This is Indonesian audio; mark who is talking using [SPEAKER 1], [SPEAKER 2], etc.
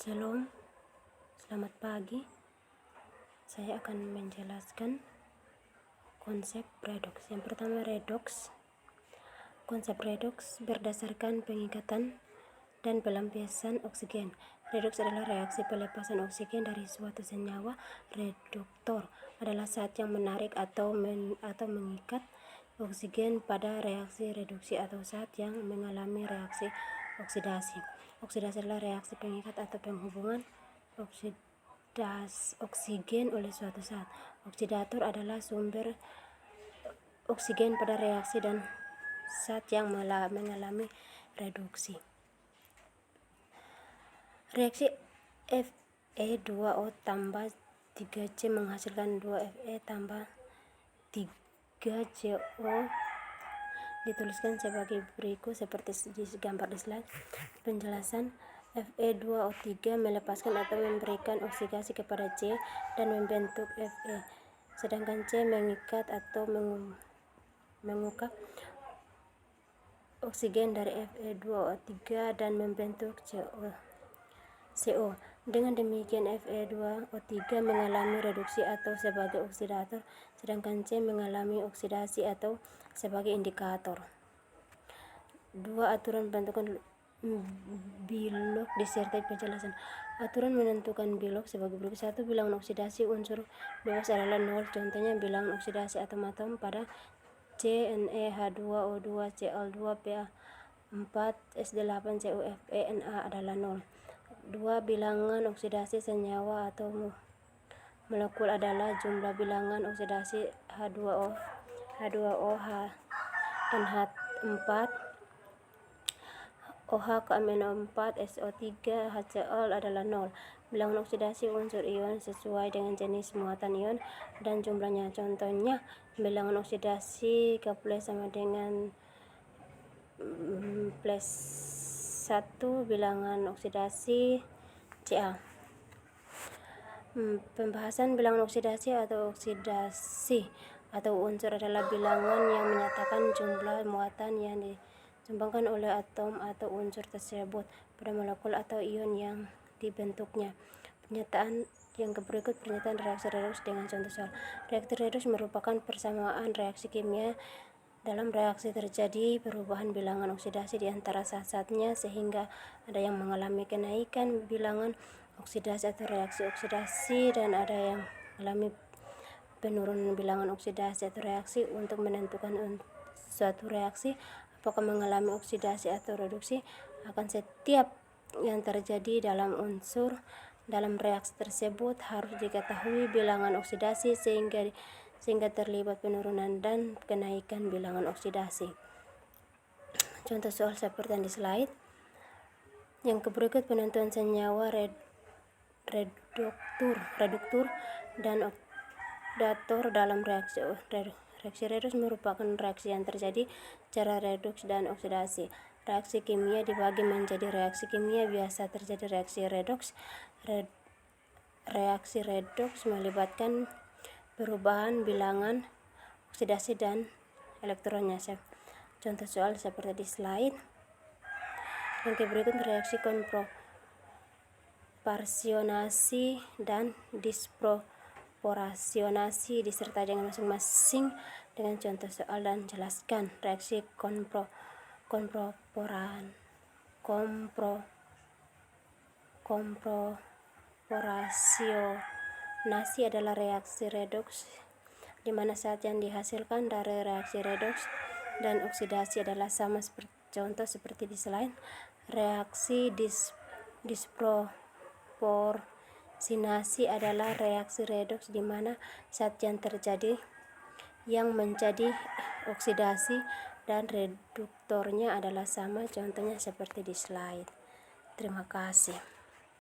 [SPEAKER 1] Shalom, selamat pagi. Saya akan menjelaskan konsep redoks. Yang pertama, redoks. Konsep redoks berdasarkan pengikatan dan pelampiasan oksigen. Redoks adalah reaksi pelepasan oksigen dari suatu senyawa. Reduktor adalah saat yang menarik atau mengikat oksigen pada reaksi reduksi atau saat yang mengalami reaksi oksidasi. Oksidasi adalah reaksi pengikat atau penghubungan oksigen oleh suatu zat. Oksidator adalah sumber oksigen pada reaksi dan zat yang mengalami reduksi. Reaksi Fe2O tambah 3C menghasilkan 2Fe tambah 3CO. Dituliskan sebagai berikut seperti di gambar di slide. Penjelasan: Fe2O3 melepaskan atau memberikan oksidasi kepada C dan membentuk Fe, sedangkan C mengikat atau mengukap oksigen dari Fe2O3 dan membentuk CO. Dengan demikian Fe2O3 mengalami reduksi atau sebagai oksidator, sedangkan C mengalami oksidasi atau sebagai indikator. 2. Aturan penentukan bilok disertai penjelasan. Aturan menentukan bilok sebagai berikut. 1. Bilangan oksidasi unsur bebas adalah 0. Contohnya bilangan oksidasi atom-atom pada CNeH2O2 Cl2Pa4 S8CuFeNa adalah 0. 2. Bilangan oksidasi senyawa atau molekul adalah jumlah bilangan oksidasi H2O, NH4, OH ke amino 4, SO3, HCl adalah 0. Bilangan oksidasi unsur ion sesuai dengan jenis muatan ion dan jumlahnya. Contohnya, bilangan oksidasi K+ sama dengan +1, bilangan oksidasi Ca. Pembahasan bilangan oksidasi atau oksidasi atau unsur adalah bilangan yang menyatakan jumlah muatan yang disumbangkan oleh atom atau unsur tersebut pada molekul atau ion yang dibentuknya. Pernyataan yang berikut pernyataan reaksi redoks dengan contoh soal. Reaksi redoks merupakan persamaan reaksi kimia. Dalam reaksi terjadi perubahan bilangan oksidasi di antara zat-zatnya sehingga ada yang mengalami kenaikan bilangan oksidasi atau reaksi oksidasi dan ada yang mengalami penurunan bilangan oksidasi atau reaksi. Untuk menentukan suatu reaksi apakah mengalami oksidasi atau reduksi, akan setiap yang terjadi dalam unsur dalam reaksi tersebut harus diketahui bilangan oksidasi sehingga terlibat penurunan dan kenaikan bilangan oksidasi. Contoh soal seperti yang di slide. Yang berikut penentuan senyawa reduktur dan oksidator dalam reaksi. Reaksi redoks merupakan reaksi yang terjadi secara redoks dan oksidasi. Reaksi kimia dibagi menjadi reaksi kimia biasa terjadi reaksi redoks. Reaksi redoks melibatkan perubahan bilangan oksidasi dan elektronnya. Contoh soal seperti di slide. Yang berikut reaksi konproporsionasi dan disproporsionasi disertai dengan masing-masing dengan contoh soal dan jelaskan. Reaksi konproporsionasi adalah reaksi redoks di mana saat yang dihasilkan dari reaksi redoks dan oksidasi adalah sama seperti contoh seperti di slide. Reaksi disproporsionasi adalah reaksi redoks di mana saat yang terjadi yang menjadi oksidasi dan reduktornya adalah sama, contohnya seperti di slide. Terima kasih.